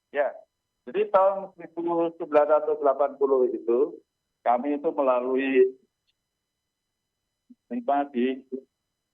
Ya, jadi tahun 1980 itu kami itu melalui lima di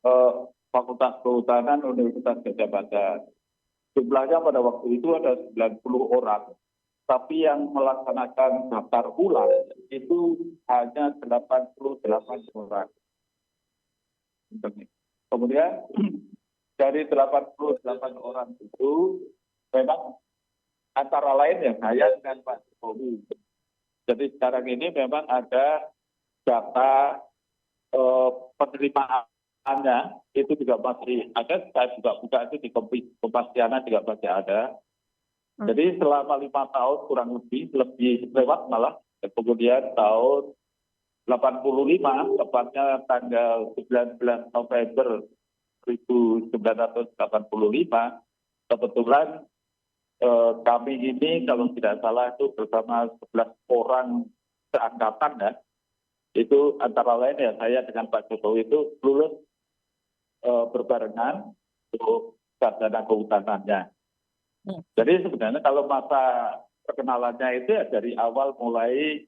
eh, Fakultas Kehutanan Universitas Gadjah Mada. Jumlahnya pada waktu itu ada 90 orang, tapi yang melaksanakan daftar ulang itu hanya 88 orang. Kemudian dari 88 orang itu memang antara lain ya saya dengan Pak Jokowi. Jadi sekarang ini memang ada data penerimaannya itu juga masih ada. Saya juga buka itu di Kompasiana juga masih ada. Jadi selama 5 tahun kurang lebih lewat malah. Kemudian tahun 85, tepatnya tanggal 19 November 1985, kebetulan kami ini kalau tidak salah itu bersama 11 orang seangkatan ya, itu antara lain ya saya dengan Pak Jokowi itu lulus berbarengan untuk sarjana kehutanannya. Jadi sebenarnya kalau masa perkenalannya itu ya dari awal mulai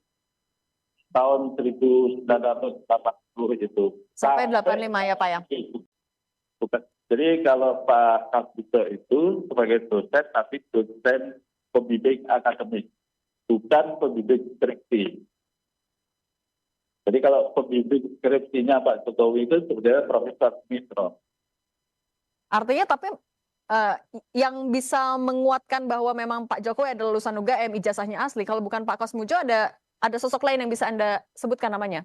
tahun 1980 itu. Sampai 85 ya Pak ya? Bukan. Jadi kalau Pak Kasbito itu sebagai dosen, tapi dosen pembimbing akademik, bukan pembimbing skripsi. Jadi kalau pembimbing skripsinya Pak Jokowi itu sebenarnya Profesor Mitro. Artinya tapi yang bisa menguatkan bahwa memang Pak Jokowi adalah lulusan UGM, ijazahnya asli. Kalau bukan Pak Kosmujo, ada sosok lain yang bisa Anda sebutkan namanya?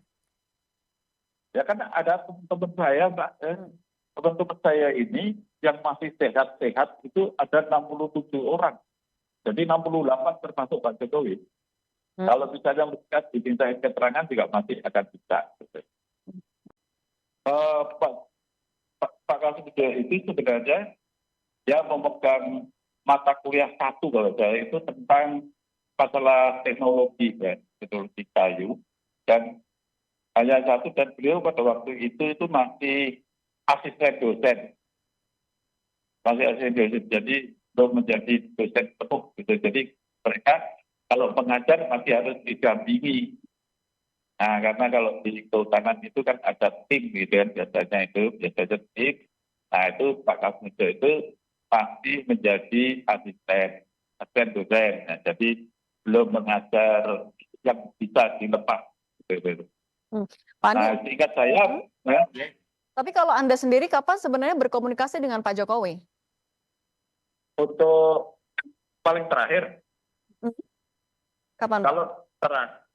Ya kan ada teman-teman saya, Mbak. Teman-teman saya ini yang masih sehat-sehat itu ada 67 orang. Jadi 68 termasuk Pak Jokowi. Kalau misalnya mereka dimintain keterangan juga masih akan bisa. Pak Kasbito itu sebenarnya dia memegang mata kuliah satu kalau saya itu tentang masalah teknologi ya, teknologi kayu, dan hanya satu, dan beliau pada waktu itu masih asisten dosen, jadi belum menjadi dosen penuh gitu. Jadi mereka kalau mengajar masih harus didampingi. Nah, karena kalau di kehutanan itu kan ada tim gitu kan, biasanya tim. Nah, itu Pak Kasmujo itu pasti menjadi asisten dosen. Nah, jadi belum mengajar yang bisa dilepas. Gitu. Pak Andi, Nah, seingat saya, tapi kalau Anda sendiri kapan sebenarnya berkomunikasi dengan Pak Jokowi? untuk paling terakhir, Kapan?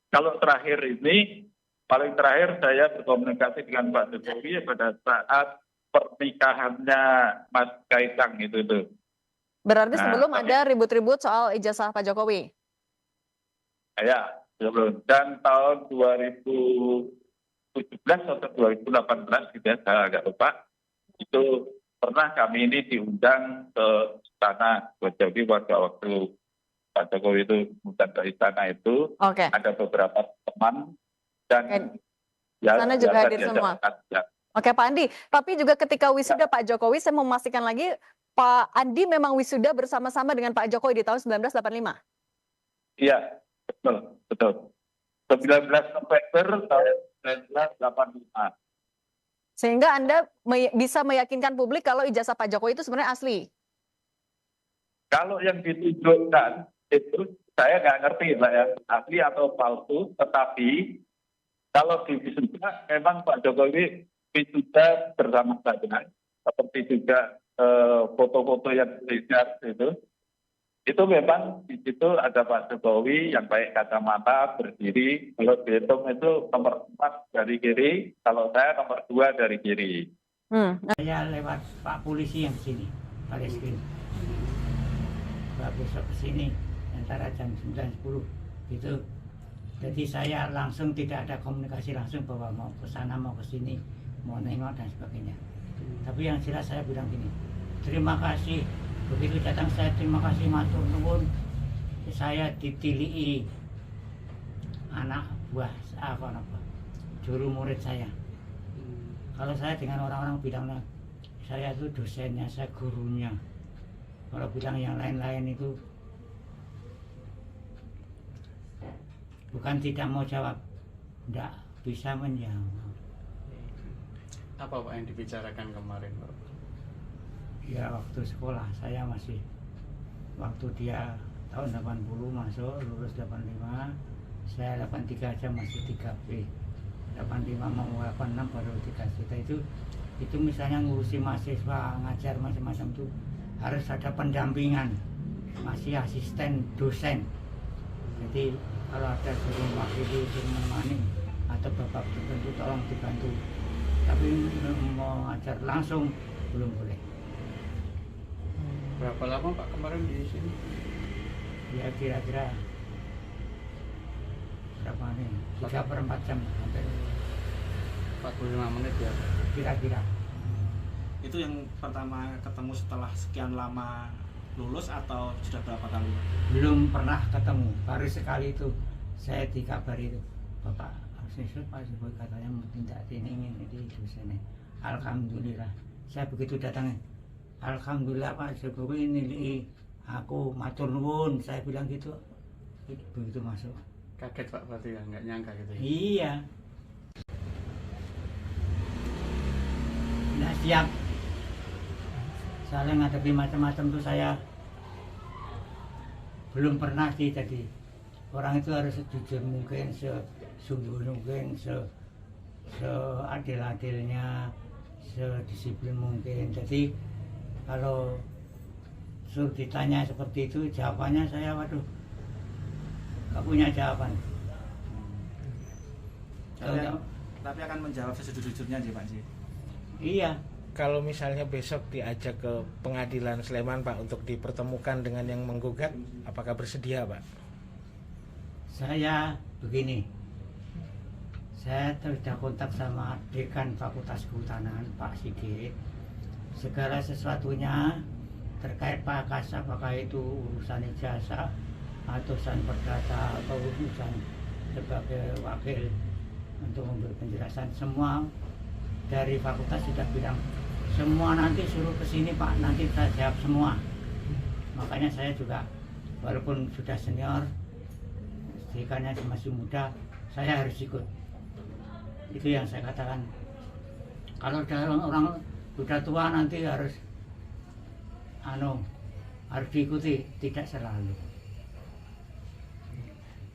Kalau terakhir ini, paling terakhir saya berkomunikasi dengan Pak Jokowi pada saat pernikahannya Mas Kaisang itu. Berarti sebelum ada ribut-ribut soal ijazah Pak Jokowi? Ya, sebelum. Dan tahun 2017 atau 2018 gitu ya, saya agak lupa, itu pernah kami ini diundang ke istana. Jadi waktu Pak Jokowi itu undang ke istana itu, ada beberapa teman dan sana juga hadir semua. Oke Pak Andi, tapi juga ketika wisuda Pak Jokowi, saya mau memastikan lagi, Pak Andi memang wisuda bersama-sama dengan Pak Jokowi di tahun 1985? Iya, betul. 19 November tahun 1985. Sehingga Anda bisa meyakinkan publik kalau ijazah Pak Jokowi itu sebenarnya asli? Kalau yang ditunjukkan itu saya nggak ngerti Mbak ya, asli atau palsu, tetapi kalau di wisuda memang Pak Jokowi wisuda bersama saya, seperti juga foto-foto yang dilihat itu memang di situ ada Pak Jokowi yang pakai kacamata berdiri. Kalau dihitung itu nomor 4 dari kiri, kalau saya nomor 2 dari kiri. Saya lewat Pak Polisi yang sini, Pak Reskrim. Besok ke sini antara jam 9-10 gitu. Jadi saya langsung tidak ada komunikasi langsung bahwa mau ke sana, mau ke sini, mau nengok dan sebagainya. Tapi yang jelas saya bilang gini, terima kasih. Begitu datang saya terima kasih matur nuwun. Saya ditilii anak buah juru murid saya. Kalau saya dengan orang-orang bilangnya saya itu dosennya, saya gurunya. Kalau bilang yang lain-lain itu bukan tidak mau jawab, tidak bisa menjawab. Apa Pak yang dibicarakan kemarin Pak? Ya waktu sekolah saya masih, waktu dia tahun 80 masuk, lulus 85, saya 83 aja masih 3B, 85 mau 86 baru 3 juta. Itu misalnya ngurusi mahasiswa, ngajar macam-macam tuh harus ada pendampingan, masih asisten dosen. Jadi kalau ada suruh wakili, suruh menemani atau bapak tertentu tolong dibantu, tapi mau ngajar langsung belum boleh. Berapa lama Pak kemarin di sini? Ya kira-kira berapa nih? 3/4 jam hampir 45 menit ya. kira-kira. Itu yang pertama ketemu setelah sekian lama lulus atau sudah berapa kali? Belum pernah ketemu, baru sekali itu saya dikabari itu, Bapak Arsisul Pak Jokowi katanya mau tindak ini dosennya. Alhamdulillah, saya begitu datang, alhamdulillah Pak Jokowi nilai aku matur nuwun, saya bilang gitu. Begitu masuk. Kaget Pak berarti ya, nggak nyangka gitu ya. Iya. Nggak siap. Soalnya ngadepi macam-macam tuh saya belum pernah sih tadi. Orang itu harus sejujur mungkin, sesungguh mungkin, seadil-adilnya, sedisiplin mungkin. Jadi kalau suruh ditanya seperti itu, jawabannya saya waduh, nggak punya jawaban. Tapi akan menjawab sejujur-jujurnya sih Pak Ji. Iya. Kalau misalnya besok diajak ke pengadilan Sleman Pak untuk dipertemukan dengan yang menggugat, apakah bersedia Pak? Saya begini, saya sudah kontak sama Dekan Fakultas Kehutanan Pak Sigit. Segala sesuatunya terkait Pak Kas, apakah itu urusan ijazah atau urusan perdata atau urusan sebagai wakil untuk memberi penjelasan, semua dari fakultas sudah bilang semua nanti suruh ke sini Pak, nanti saya jawab semua. Makanya saya juga walaupun sudah senior, dekannya masih muda, saya harus ikut. Itu yang saya katakan. Kalau orang sudah tua nanti harus harus diikuti, tidak selalu.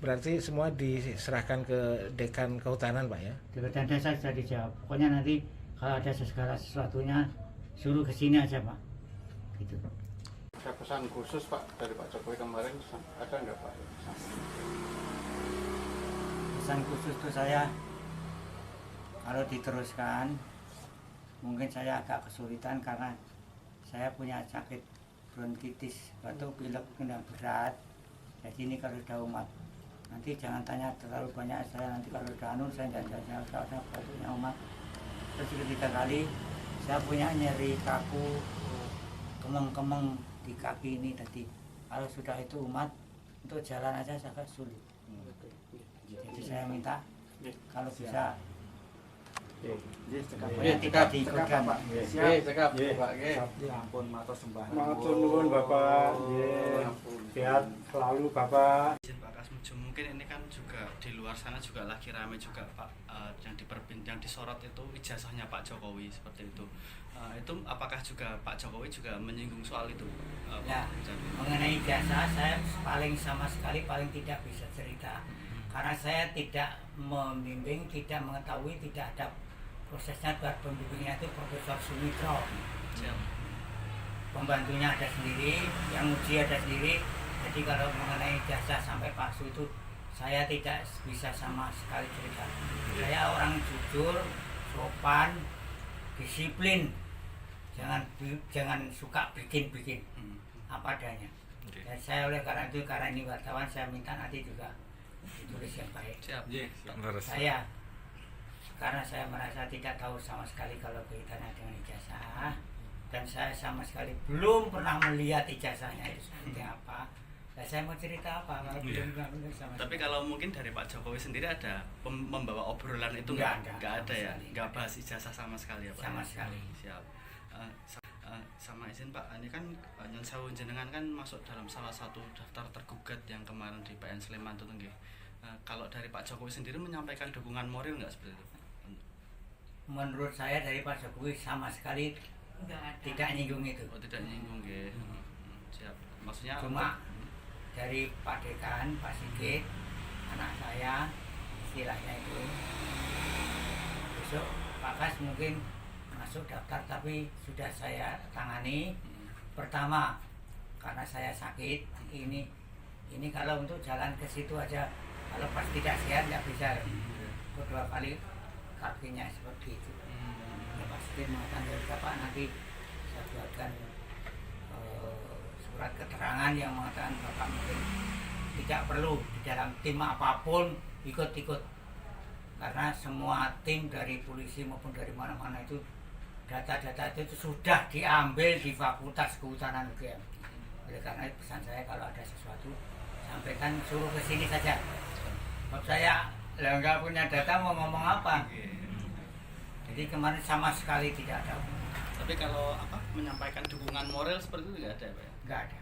Berarti semua diserahkan ke Dekan Kehutanan Pak ya? Dekan desa sudah dijawab. Pokoknya nanti kalau ada segala sesuatunya suruh ke sini aja Pak. Gitu. Ada pesan khusus Pak dari Pak Jokowi kemarin, ada nggak Pak? Pesan khusus itu saya kalau diteruskan mungkin saya agak kesulitan karena saya punya sakit bronkitis, batuk pilek kena berat. Jadi ini kalau sudah umat nanti jangan tanya terlalu banyak, saya nanti kalau udah saya tidak jawab batuknya umat. Terus ketiga kali saya punya nyeri kaku, kemeng-kemeng di kaki ini tadi. Kalau sudah itu umat untuk jalan aja sangat sulit. Jadi saya minta kalau bisa Cekap Pak. Cekap Pak. Ya ampun, matur sembah. Matur nuwun Bapak. Sehat selalu Bapak. Izin Pak Kasmujo, mungkin ini kan juga di luar sana juga lagi ramai juga Pak, yang disorot itu ijazahnya Pak Jokowi seperti itu. Itu apakah juga Pak Jokowi juga menyinggung soal itu? Ya, Pak? mengenai ijazah saya paling sama sekali paling tidak bisa cerita. Karena saya tidak membimbing, tidak mengetahui, tidak ada prosesnya. Buat pembimbingnya itu Profesor Sumitro. Siap. Pembantunya ada sendiri, yang uji ada sendiri. Jadi kalau mengenai ijazah sampai palsu itu saya tidak bisa sama sekali cerita. Saya orang jujur, sopan, disiplin. Jangan suka bikin-bikin apa adanya. Dan saya oleh karena ini wartawan, saya minta nanti juga ditulis yang baik. Siap. Saya karena saya merasa tidak tahu sama sekali kalau kaitannya dengan ijazah, dan saya sama sekali belum pernah melihat ijazahnya itu seperti apa. Nah, saya mau cerita apa kalau belum pernah sama Tapi sekali. kalau mungkin dari Pak Jokowi sendiri ada membawa obrolan itu Enggak ada ya, sekali. nggak bahas ijazah sama sekali ya Pak? Sama sekali. Siap. Sama izin Pak, ini kan Nyon Sewu jenengan kan masuk dalam salah satu daftar tergugat yang kemarin di PN Sleman itu nggih. Kalau dari Pak Jokowi sendiri menyampaikan dukungan moral nggak seperti itu? Menurut saya dari Pak Jokowi sama sekali tidak nyinggung itu. Oh, tidak nyinggung ya. Siap. Maksudnya Cuma dari Pak Dekan, Pak Sigit, anak saya, istilahnya itu, besok Pak Kas mungkin masuk daftar, tapi sudah saya tangani. Pertama, karena saya sakit, ini kalau untuk jalan ke situ aja, kalau pas tidak sehat nggak bisa. Kedua kali kakinya seperti itu. Ya, Pak Sigit mengatakan dari Bapak nanti saya buatkan surat keterangan yang mengatakan Bapak mungkin tidak perlu di dalam tim apapun ikut-ikut, karena semua tim dari polisi maupun dari mana-mana itu data-data itu sudah diambil di Fakultas Kehutanan UGM. Oleh karena itu pesan saya kalau ada sesuatu sampaikan, suruh ke sini saja. Sebab saya nggak punya data mau ngomong apa. Jadi kemarin sama sekali tidak ada. tapi kalau menyampaikan dukungan moral seperti itu nggak ada ya Pak? Nggak ada.